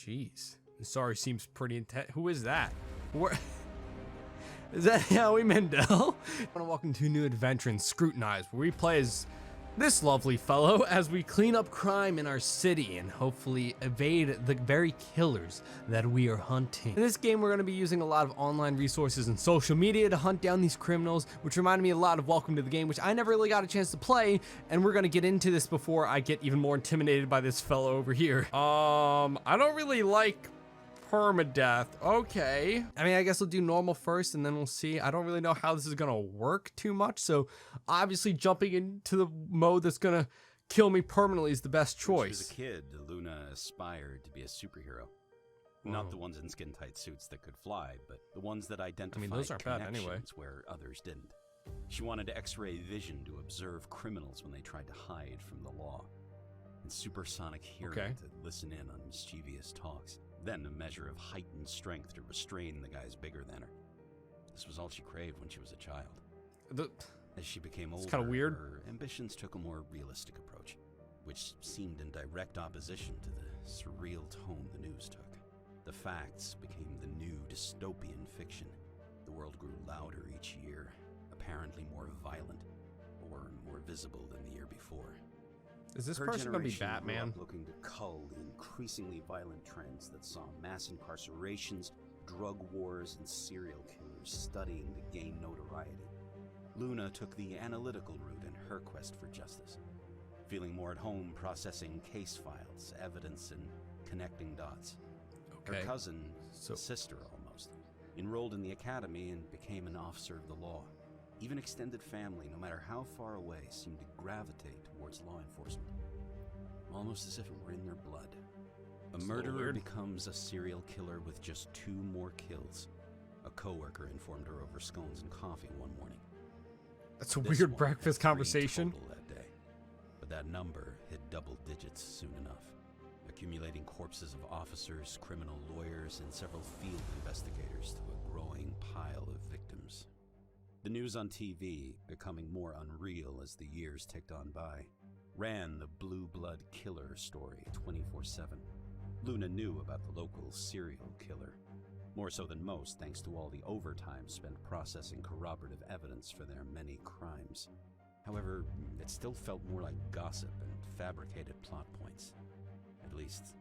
Jeez. Sorry, seems pretty intense. Who is that? Where is that? Howie Mandel? I want to welcome to a new adventure in Scrutinized, where we play as this lovely fellow as we clean up crime in our city and hopefully evade the very killers that we are hunting. In this game, we're going to be using a lot of online resources and social media to hunt down these criminals, which reminded me a lot of Welcome to the Game, which I never really got a chance to play, and we're going to get into this before I get even more intimidated by this fellow over here. I don't really like permadeath. Okay. I mean, I guess we'll do normal first and then we'll see. I don't really know how this is gonna work too much, so obviously jumping into the mode that's gonna kill me permanently is the best choice. When she was a kid, Luna aspired to be a superhero. Not the ones in skin-tight suits that could fly, but the ones that identified those aren't bad connections anyway. where others didn't. She wanted X-ray vision to observe criminals when they tried to hide from the law, and supersonic hearing to listen in on mischievous talks. Then a measure of heightened strength to restrain the guys bigger than her. This was all she craved when she was a child. As she became older, kind of weird. Her ambitions took a more realistic approach, which seemed in direct opposition to the surreal tone the news took. The facts became the new dystopian fiction. The world grew louder each year, apparently more violent, or more visible than the year before. Is this person gonna be Batman? Looking to cull the increasingly violent trends that saw mass incarcerations, drug wars, and serial killers studying to gain notoriety. Luna took the analytical route in her quest for justice, feeling more at home processing case files, evidence, and connecting dots. Her cousin, sister almost, enrolled in the academy and became an officer of the law. Even extended family, no matter how far away, seemed to gravitate towards law enforcement, almost as if it were in their blood. A murderer becomes a serial killer with just 2 more kills. A coworker informed her over scones and coffee one morning. That's a weird breakfast conversation. That day, but that number hit double digits soon enough, accumulating corpses of officers, criminal lawyers, and several field investigators to a growing pile of victims. The news on TV, becoming more unreal as the years ticked on by, ran the blue blood killer story 24/7. Luna knew about the local serial killer, more so than most thanks to all the overtime spent processing corroborative evidence for their many crimes. However, it still felt more like gossip and fabricated plot points. At least,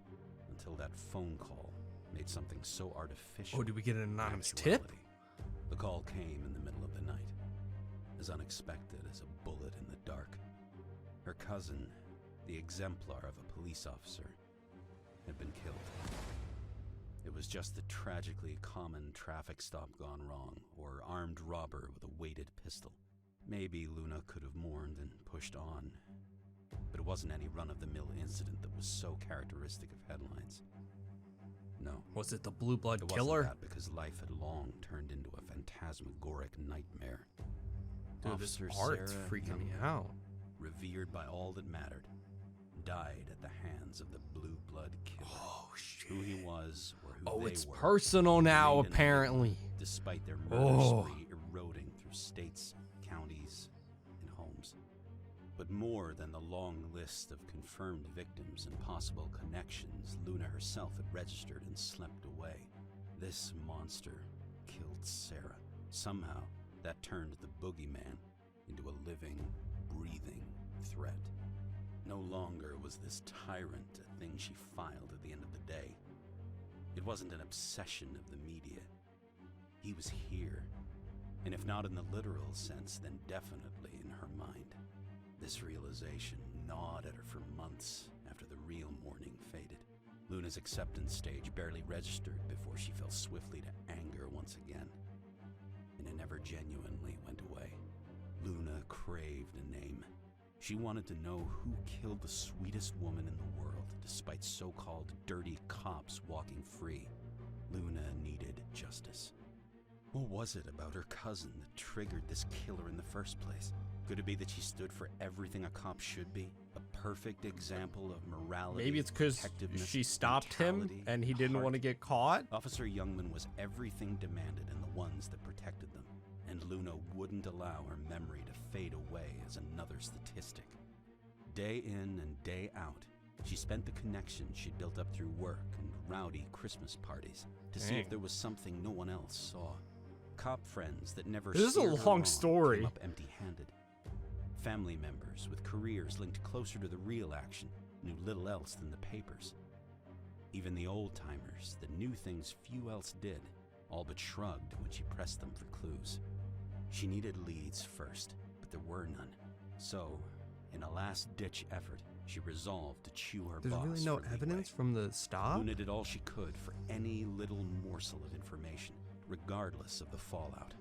until that phone call made something so artificial. Oh, did we get an anonymous tip? The call came in the middle of the night, as unexpected as a bullet in the dark. Her cousin, the exemplar of a police officer, had been killed. It was just a tragically common traffic stop gone wrong, or armed robber with a weighted pistol. Maybe Luna could have mourned and pushed on, but it wasn't any run-of-the-mill incident that was so characteristic of headlines. No. Was it the blue blood it killer? Wasn't that because life had long turned into a phantasmagoric nightmare. Dude, Officer this art's Sarah freaking me Young, out. revered by all that mattered, died at the hands of the blue blood killer. Oh shit. Who he was or who they it's were, personal now, remained apparently. anonymous, despite their murder spree eroding through states, counties, and homes. But more than the long list of confirmed victims and possible connections Luna herself had registered and slept away, this monster killed Sarah. Somehow, that turned the boogeyman into a living, breathing threat. No longer was this tyrant a thing she filed at the end of the day. It wasn't an obsession of the media. He was here, and if not in the literal sense, then definitely in her mind. This realization gnawed at her for months after the real mourning faded. Luna's acceptance stage barely registered before she fell swiftly to anger once again, and it never genuinely went away. Luna craved a name. She wanted to know who killed the sweetest woman in the world, despite so-called dirty cops walking free. Luna needed justice. What was it about her cousin that triggered this killer in the first place? Could it be that she stood for everything a cop should be? A perfect example of morality. Maybe it's because she stopped him and he didn't want to get caught. Officer Youngman was everything demanded and the ones that protected them. And Luna wouldn't allow her memory to fade away as another statistic. Day in and day out, She spent the connection she'd built up through work and rowdy Christmas parties to see if there was something no one else saw. Cop friends that never This is a steered her long wrong story. came up empty-handed. Family members with careers linked closer to the real action knew little else than the papers. Even the old-timers that knew things few else did all but shrugged when she pressed them for clues. She needed leads first, but there were none. So, in a last-ditch effort, she resolved to chew her There's boss really no for leeway. evidence from the stop? Luna did all she could for any little morsel of information, regardless of the fallout.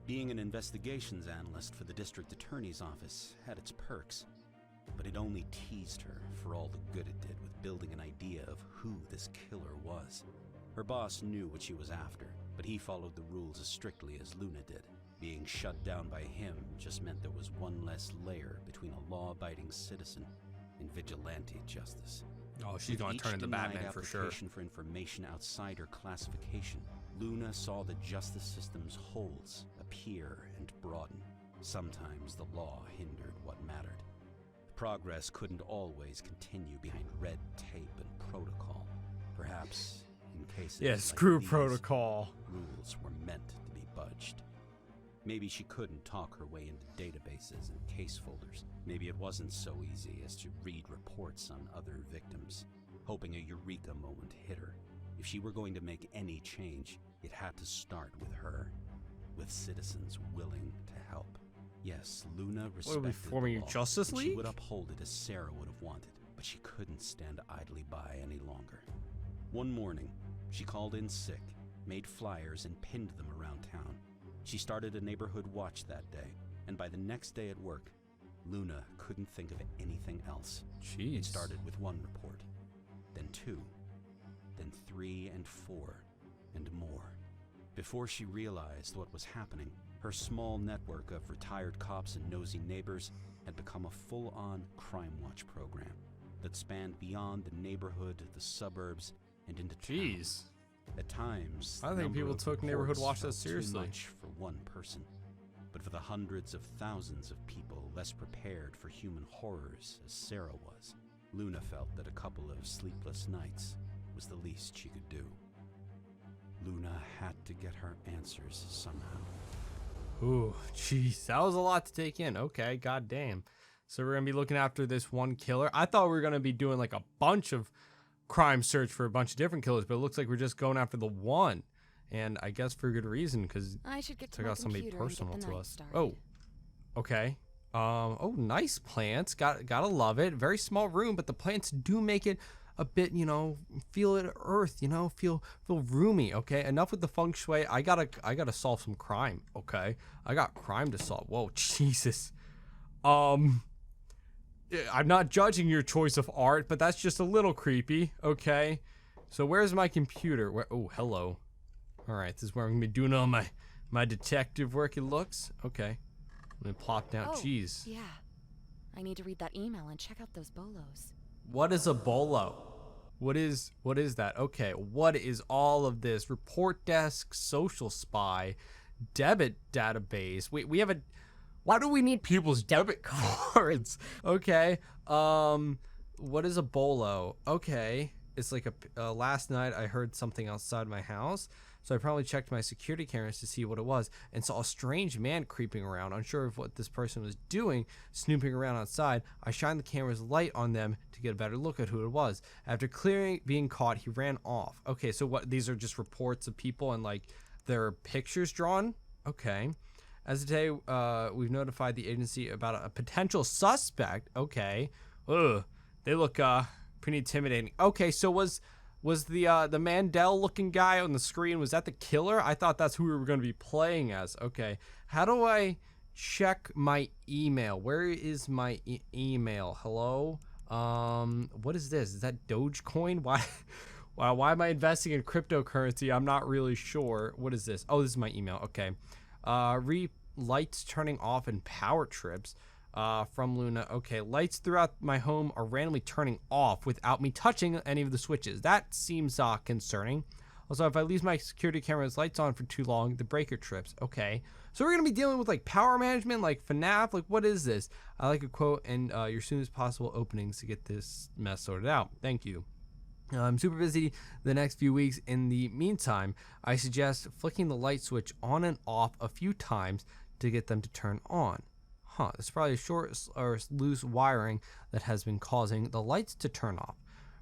Being an investigations analyst for the district attorney's office had its perks, but it only teased her for all the good it did with building an idea of who this killer was. Her boss knew what she was after, but he followed the rules as strictly as Luna did. Being shut down by him just meant there was one less layer between a law-abiding citizen and vigilante justice. Oh, she's going to turn into Batman for sure. Application for information outside her classification, Luna saw the justice system's holes appear and broaden. Sometimes the law hindered what mattered. Progress couldn't always continue behind red tape and protocol. Perhaps, in cases Yeah, like screw these, protocol. rules were meant to be budged. Maybe she couldn't talk her way into databases and case folders. Maybe it wasn't so easy as to read reports on other victims, hoping a eureka moment hit her. If she were going to make any change, it had to start with her, with citizens willing to help. Yes, Luna respected What are we forming the a law, Justice and she League? would uphold it as Sarah would have wanted, but she couldn't stand idly by any longer. One morning, she called in sick, made flyers, and pinned them around town. She started a neighborhood watch that day, and by the next day at work, Luna couldn't think of anything else. Jeez. It started with one report, then 2, then 3 and 4, and more. Before she realized what was happening, her small network of retired cops and nosy neighbors had become a full-on crime watch program that spanned beyond the neighborhood, the suburbs, and into town. Jeez. At times, I the think number people of took neighborhood reports watch that felt seriously. Too much for one person, but for the hundreds of thousands of people less prepared for human horrors as Sarah was, Luna felt that a couple of sleepless nights was the least she could do. Luna had to get her answers somehow. Ooh, jeez, that was a lot to take in. Okay, goddamn. So we're gonna be looking after this one killer. I thought we were gonna be doing like a bunch of crime search for a bunch of different killers, but it looks like we're just going after the one, and I guess for good reason, because I should get to took my out somebody computer and get personal the to night us. started. Oh, okay. Oh, nice plants. Gotta love it. Very small room, but the plants do make it a bit, feel it earth, feel roomy. Okay, enough with the feng shui. I gotta solve some crime. Okay, I got crime to solve. Whoa, Jesus. I'm not judging your choice of art, but that's just a little creepy. Okay, so where's my computer? Oh, hello. All right, this is where I'm gonna be doing all my detective work. It looks okay. I'm gonna plop down. Oh, Jeez. yeah. I need to read that email and check out those bolos. What is a bolo? What is that? Okay, what is all of this? Report desk, social spy, debit database. We have a. Why do we need people's debit cards? Okay. What is a bolo? Okay, it's like a. Last night I heard something outside my house, so I probably checked my security cameras to see what it was, and saw a strange man creeping around, unsure of what this person was doing, snooping around outside. I shined the camera's light on them to get a better look at who it was. After being caught, he ran off. Okay, so what? These are just reports of people and like their pictures drawn. Okay. As of today, we've notified the agency about a potential suspect. Okay. Ugh. They look pretty intimidating. Okay, so was the Mandel-looking guy on the screen, was that the killer? I thought that's who we were going to be playing as. Okay. How do I check my email? Where is my email? Hello? What is this? Is that Dogecoin? Why? Wow, why am I investing in cryptocurrency? I'm not really sure. What is this? Oh, this is my email. Okay. Lights turning off and power trips from Luna. Okay, lights throughout my home are randomly turning off without me touching any of the switches. That seems concerning. Also, if I leave my security camera's lights on for too long, the breaker trips. Okay. So we're going to be dealing with like power management, like FNAF. Like, what is this? I like a quote and your soon as possible openings to get this mess sorted out. Thank you. I'm super busy the next few weeks. In the meantime, I suggest flicking the light switch on and off a few times to get them to turn on. Huh, it's probably short or loose wiring that has been causing the lights to turn off.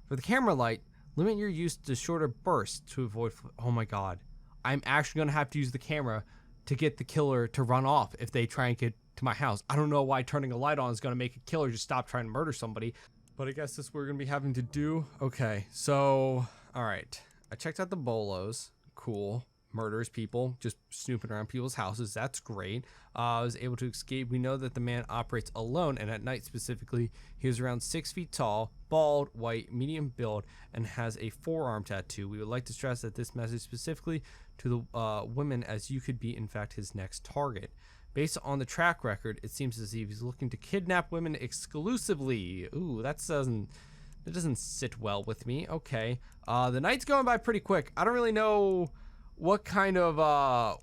For the camera light, limit your use to shorter bursts to avoid... Oh my god. I'm actually going to have to use the camera to get the killer to run off if they try and get to my house. I don't know why turning a light on is going to make a killer just stop trying to murder somebody, but I guess that's what we're going to be having to do. Okay, so, alright. I checked out the bolos. Cool. Murders people, just snooping around people's houses. That's great. I was able to escape. We know that the man operates alone, and at night specifically. He is around 6 feet tall, bald, white, medium build, and has a forearm tattoo. We would like to stress that this message specifically to the women, as you could be, in fact, his next target. Based on the track record, it seems as if he's looking to kidnap women exclusively. Ooh, that doesn't sit well with me. Okay. The night's going by pretty quick. I don't really know what kind of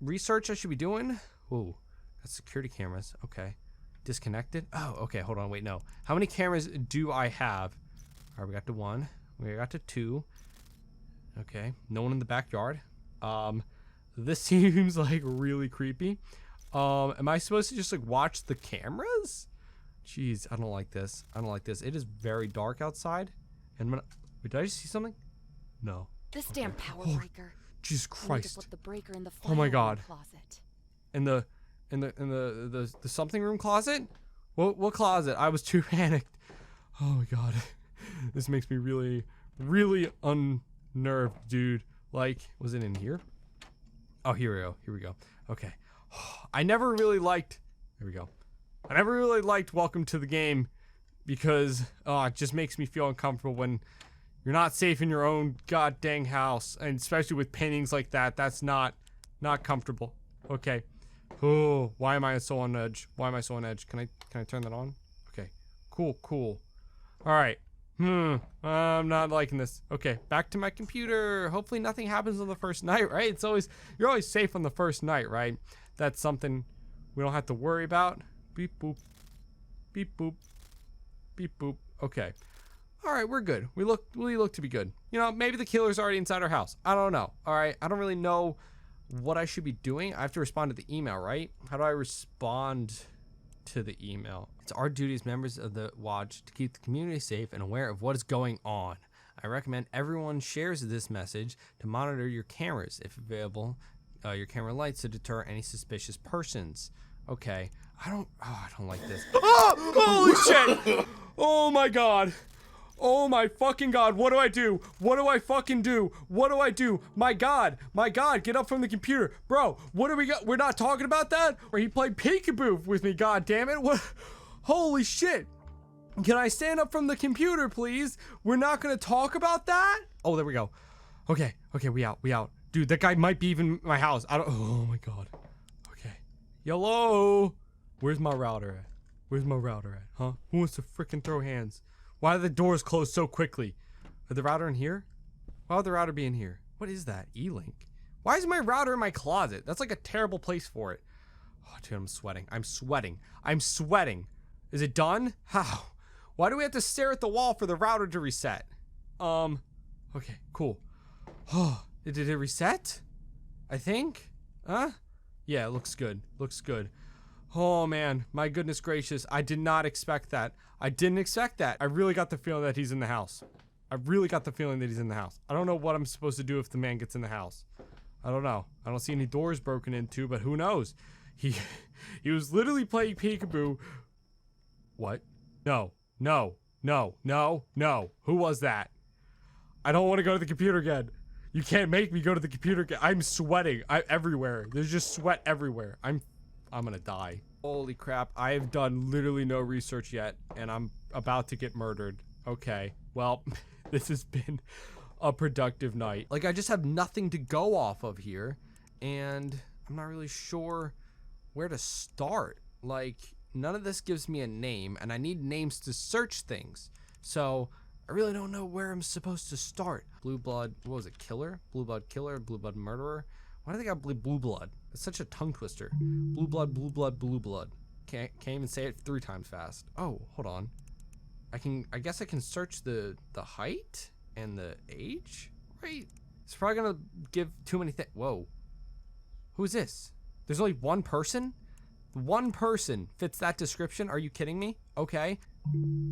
research I should be doing. Ooh, that's security cameras. Okay. Disconnected. Oh, okay. Hold on. Wait, no. How many cameras do I have? All right, we got to 1. We got to 2. Okay. No one in the backyard. This seems like really creepy. Am I supposed to just like watch the cameras? Jeez, I don't like this. I don't like this. It is very dark outside. And wait, did I just see something? No. This damn power breaker. Jesus I need to Christ. flip the breaker in the Oh my God. closet. In the something room closet? What closet? I was too panicked. Oh my god. This makes me really, really unnerved, dude. Like, was it in here? Oh, here we go. Here we go. Okay. I never really liked... There we go. I never really liked Welcome to the Game because it just makes me feel uncomfortable when you're not safe in your own god dang house, and especially with paintings like that. That's not comfortable. Okay. Oh, why am I so on edge? Why am I so on edge? Can I turn that on? Okay. Cool. All right. I'm not liking this. Okay, back to my computer. Hopefully nothing happens on the first night, right? You're always safe on the first night, right? That's something we don't have to worry about. Beep boop. Beep boop. Beep boop. Okay. All right, we're good. We look to be good. You know, maybe the killer's already inside our house. I don't know. All right, I don't really know what I should be doing. I have to respond to the email, right? How do I respond to the email? It's our duty as members of the Watch to keep the community safe and aware of what is going on. I recommend everyone shares this message to monitor your cameras, if available, your camera lights to deter any suspicious persons. Okay. I don't like this. Oh, holy shit! Oh my god. Oh my fucking god, what do I do? What do I fucking do? What do I do? My god, get up from the computer. Bro, what do we got? We're not talking about that? Or he played peekaboo with me, god damn it. What? Holy shit. Can I stand up from the computer, please? We're not gonna talk about that? Oh, there we go. Okay, we out. Dude, that guy might be even in my house. Oh my god. Okay. Hello? Where's my router at? Huh? Who wants to frickin' throw hands? Why are the doors closed so quickly? Are the router in here? Why would the router be in here? What is that? E-Link. Why is my router in my closet? That's like a terrible place for it. Oh, dude, I'm sweating. Is it done? How? Why do we have to stare at the wall for the router to reset? Okay, cool. Oh, did it reset? I think? Huh? Yeah, it looks good. Oh man, my goodness gracious. I did not expect that. I didn't expect that. I really got the feeling that he's in the house. I don't know what I'm supposed to do if the man gets in the house. I don't know. I don't see any doors broken into, but who knows? He was literally playing peekaboo. What? No. Who was that? I don't want to go to the computer again. You can't make me go to the computer again. I'm sweating. Everywhere. There's just sweat everywhere. I'm gonna die. Holy crap, I have done literally no research yet, and I'm about to get murdered. Okay, well, this has been a productive night. Like, I just have nothing to go off of here, and I'm not really sure where to start. Like, none of this gives me a name, and I need names to search things. So, I really don't know where I'm supposed to start. Blue blood, what was it, killer? Blue blood killer, blue blood murderer? Why do they got blue blood? It's such a tongue twister. Blue blood, blue blood, blue blood. Can't even say it 3 times fast. Oh, hold on. I guess I can search the height and the age, right? It's probably gonna give too many things. Whoa. Who's this? There's only one person? One person fits that description? Are you kidding me? Okay.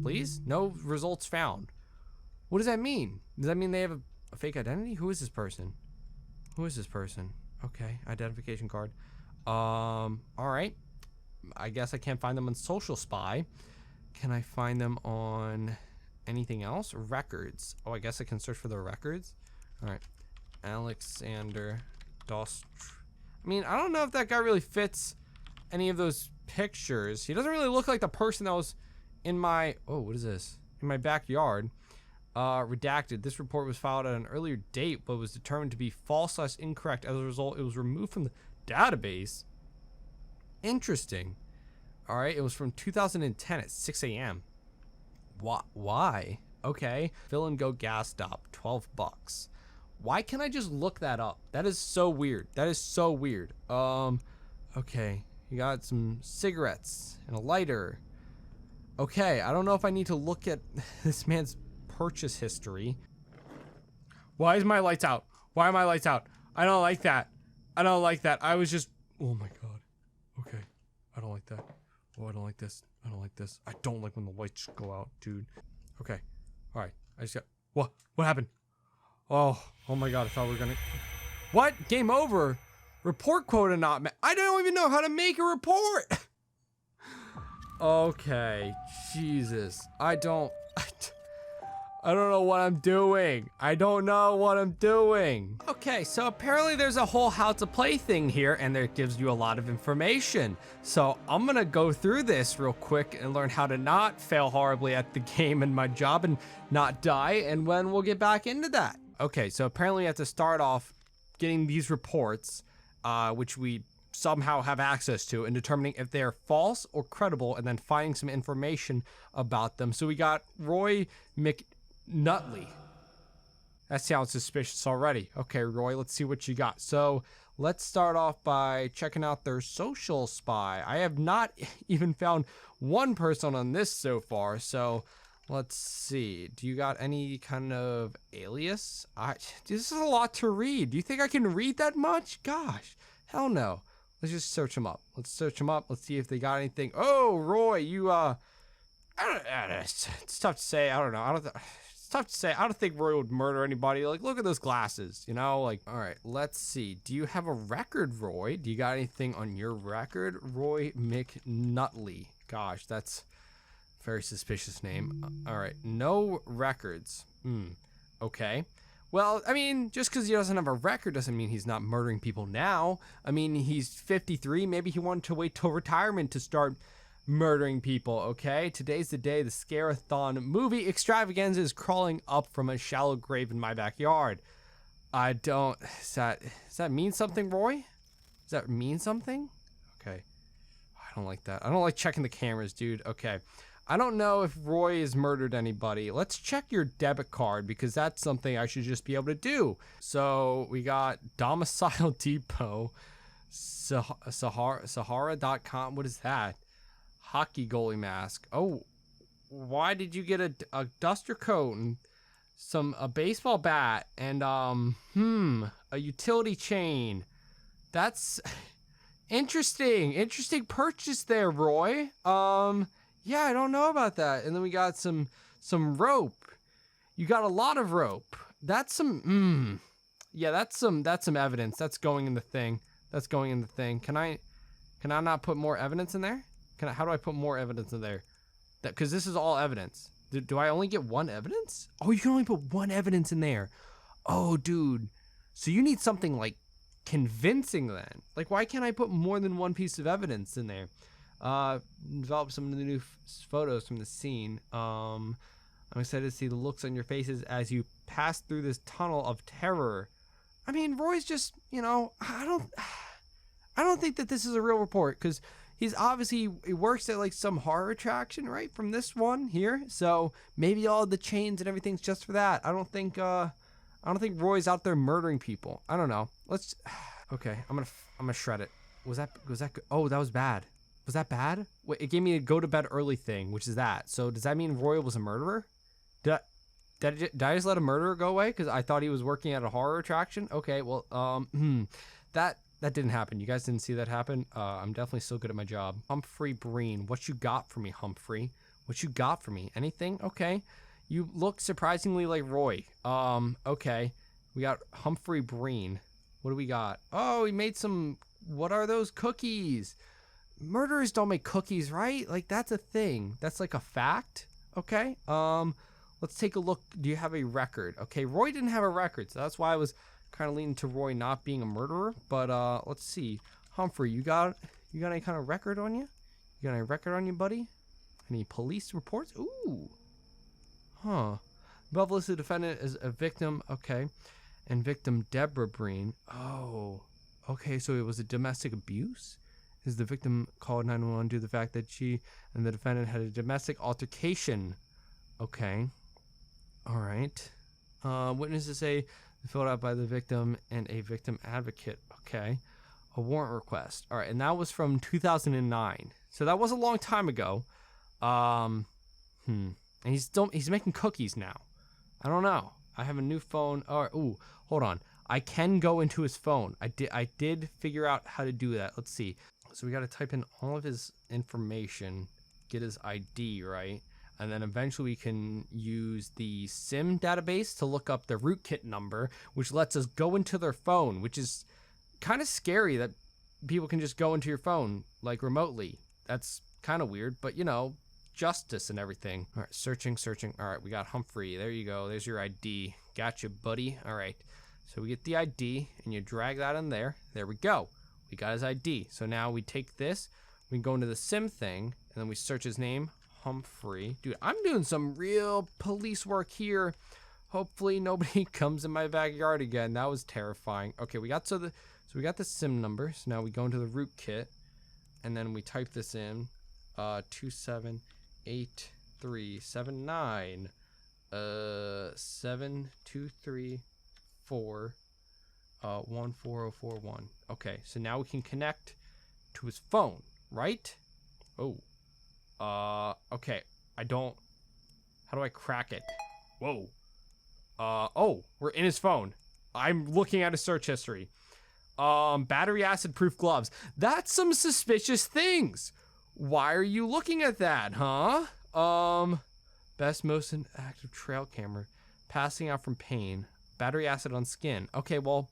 Please? No results found. What does that mean? Does that mean they have a fake identity? Who is this person? Who is this person? Okay, identification card. All right. I guess I can't find them on Social Spy. Can I find them on anything else? Records. Oh, I guess I can search for the records. All right. Alexander Dost. I mean, I don't know if that guy really fits any of those pictures. He doesn't really look like the person that was in my, oh, what is this? In my backyard. Redacted. This report was filed at an earlier date, but was determined to be false/incorrect. As a result, it was removed from the database. Interesting. All right, it was from 2010 at 6 a.m. Why? Okay. Fill and go gas stop, $12. Why can't I just look that up? That is so weird. That is so weird. Okay. You got some cigarettes and a lighter. Okay, I don't know if I need to look at this man's purchase history. Why is my lights out? Why are my lights out? I don't like that. I don't like that. I was just, oh my god. Okay. I don't like that. Oh, I don't like this. I don't like this. I don't like when the lights go out, dude. Okay. All right. I just got, what happened? Oh my god. I thought we were gonna, what? Game over? Report quota not met. I don't even know how to make a report. Okay. Jesus. I don't know what I'm doing. I don't know what I'm doing. Okay, so apparently there's a whole how to play thing here, and it gives you a lot of information. So I'm gonna go through this real quick and learn how to not fail horribly at the game and my job and not die, and when we'll get back into that. Okay, so apparently we have to start off getting these reports, which we somehow have access to, and determining if they are false or credible, and then finding some information about them. So we got Roy McNutley. That sounds suspicious already. Okay, Roy, let's see what you got. So let's start off by checking out their Social Spy. I have not even found one person on this so far, so let's see. Do you got any kind of alias? This is a lot to read. Do you think I can read that much? Gosh, hell no. Let's just search them up. Let's search them up. Let's see if they got anything. Oh, Roy, you, it's tough to say. I don't know. It's tough to say. I don't think Roy would murder anybody. Like, look at those glasses, you know? Like, all right, let's see. Do you have a record, Roy? Do you got anything on your record? Roy McNutley. Gosh, that's a very suspicious name. All right, no records. Okay. Well, I mean, just because he doesn't have a record doesn't mean he's not murdering people now. I mean, he's 53. Maybe he wanted to wait till retirement to start murdering people, okay? Today's the day the Scare-a-thon movie extravaganza is crawling up from a shallow grave in my backyard. Does that mean something, Roy? Does that mean something? Okay. I don't like that. I don't like checking the cameras, dude. Okay. I don't know if Roy has murdered anybody. Let's check your debit card, because that's something I should just be able to do. So we got Domicile Depot, Sahara.com. What is that? Hockey goalie mask. Oh, why did you get a duster coat and a baseball bat and a utility chain? That's interesting. Interesting purchase there, Roy. Yeah, I don't know about that. And then we got some rope. You got a lot of rope. That's some yeah, that's some evidence. That's going in the thing. That's going in the thing. Can I not put more evidence in there? How do I put more evidence in there? Because this is all evidence. Do I only get one evidence? Oh, you can only put one evidence in there. Oh, dude. So you need something like convincing then. Like, why can't I put more than one piece of evidence in there? Develop some of the new photos from the scene. I'm excited to see the looks on your faces as you pass through this tunnel of terror. I mean, Roy's just, you know, I don't think that this is a real report, because He's obviously, he works at like some horror attraction, right? From this one here. So maybe all the chains and everything's just for that. I don't think Roy's out there murdering people. I don't know. Let's, okay, I'm gonna shred it. Was that good? Oh, that was bad. Was that bad? Wait, it gave me a go to bed early thing, which is that. So does that mean Roy was a murderer? Did I just let a murderer go away? Because I thought he was working at a horror attraction? Okay, well, that didn't happen. You guys didn't see that happen? I'm definitely still good at my job. Humphrey Breen. What you got for me, Humphrey? What you got for me? Anything? Okay. You look surprisingly like Roy. Okay. We got Humphrey Breen. What do we got? Oh, he made some... What are those cookies? Murderers don't make cookies, right? Like, that's a thing. That's like a fact. Okay. Let's take a look. Do you have a record? Okay, Roy didn't have a record, so that's why I was kind of leaning to Roy not being a murderer. But let's see. Humphrey, you got any kind of record on you? You got any record on you, buddy? Any police reports? Ooh. Huh. Above listed defendant is a victim. Okay. And victim Deborah Breen. Oh. Okay, so it was a domestic abuse? Is the victim called 911 due to the fact that she and the defendant had a domestic altercation? Okay. All right. Witnesses say filled out by the victim and a victim advocate. Okay. A warrant request. All right, and that was from 2009. So that was a long time ago. And he's making cookies now. I don't know. I have a new phone. All right. Ooh, hold on. I can go into his phone. I did figure out how to do that. Let's see. So we got to type in all of his information, get his ID, right? And then eventually we can use the SIM database to look up the rootkit number, which lets us go into their phone, which is kind of scary that people can just go into your phone, like, remotely. That's kind of weird, but, you know, justice and everything. All right, searching. All right, we got Humphrey. There you go. There's your ID. Gotcha, buddy. All right. So we get the ID, and you drag that in there. There we go. We got his ID. So now we take this, we can go into the SIM thing, and then we search his name, Humphrey. Dude, I'm doing some real police work here. Hopefully nobody comes in my backyard again. That was terrifying. Okay, we got so we got the SIM number. So now we go into the rootkit, and then we type this in, 278379, 7234. 14041. Okay, so now we can connect to his phone, right? Oh. Okay. How do I crack it? Whoa. Oh, we're in his phone. I'm looking at his search history. Battery acid proof gloves. That's some suspicious things. Why are you looking at that, huh? Best most active trail camera. Passing out from pain. Battery acid on skin. Okay, well,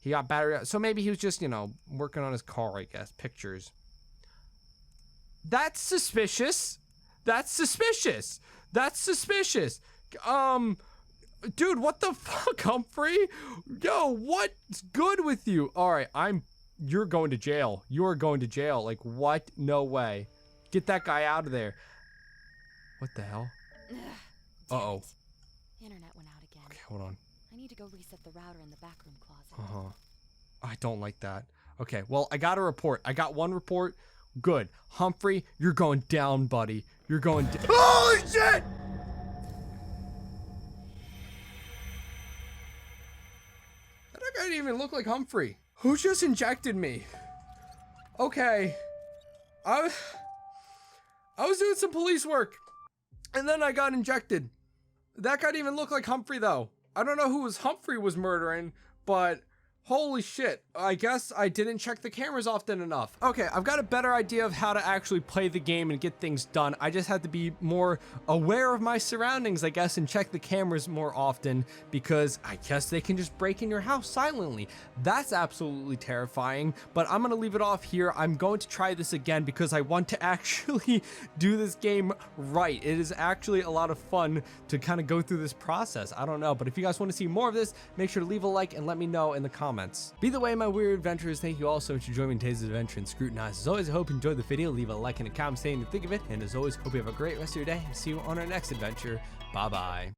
he got battery. So maybe he was just, you know, working on his car, I guess. Pictures. That's suspicious. Dude, what the fuck, Humphrey? Yo, what's good with you? All right, you're going to jail. You're going to jail. Like, what? No way. Get that guy out of there. What the hell? Uh-oh. Internet went out again. Okay, hold on. I need to go reset the router in the backroom closet. I don't like that. Okay, well, I got a report. I got one report. Good. Humphrey, you're going down, buddy. You're going down. Holy shit! That guy didn't even look like Humphrey. Who just injected me? Okay. I was doing some police work, and then I got injected. That guy didn't even look like Humphrey, though. I don't know who Humphrey was murdering, but holy shit. I guess I didn't check the cameras often enough. Okay, I've got a better idea of how to actually play the game and get things done. I just had to be more aware of my surroundings, I guess, and check the cameras more often, because I guess they can just break in your house silently. That's absolutely terrifying, but I'm gonna leave it off here. I'm going to try this again because I want to actually do this game right. It is actually a lot of fun to kind of go through this process. I don't know, but if you guys want to see more of this, make sure to leave a like and let me know in the comments. Be the way, my weird adventurers, thank you all so much for joining me in today's adventure in Scrutinized. As always, I hope you enjoyed the video. Leave a like and a comment saying what you think of it. And as always, hope you have a great rest of your day. See you on our next adventure. Bye-bye.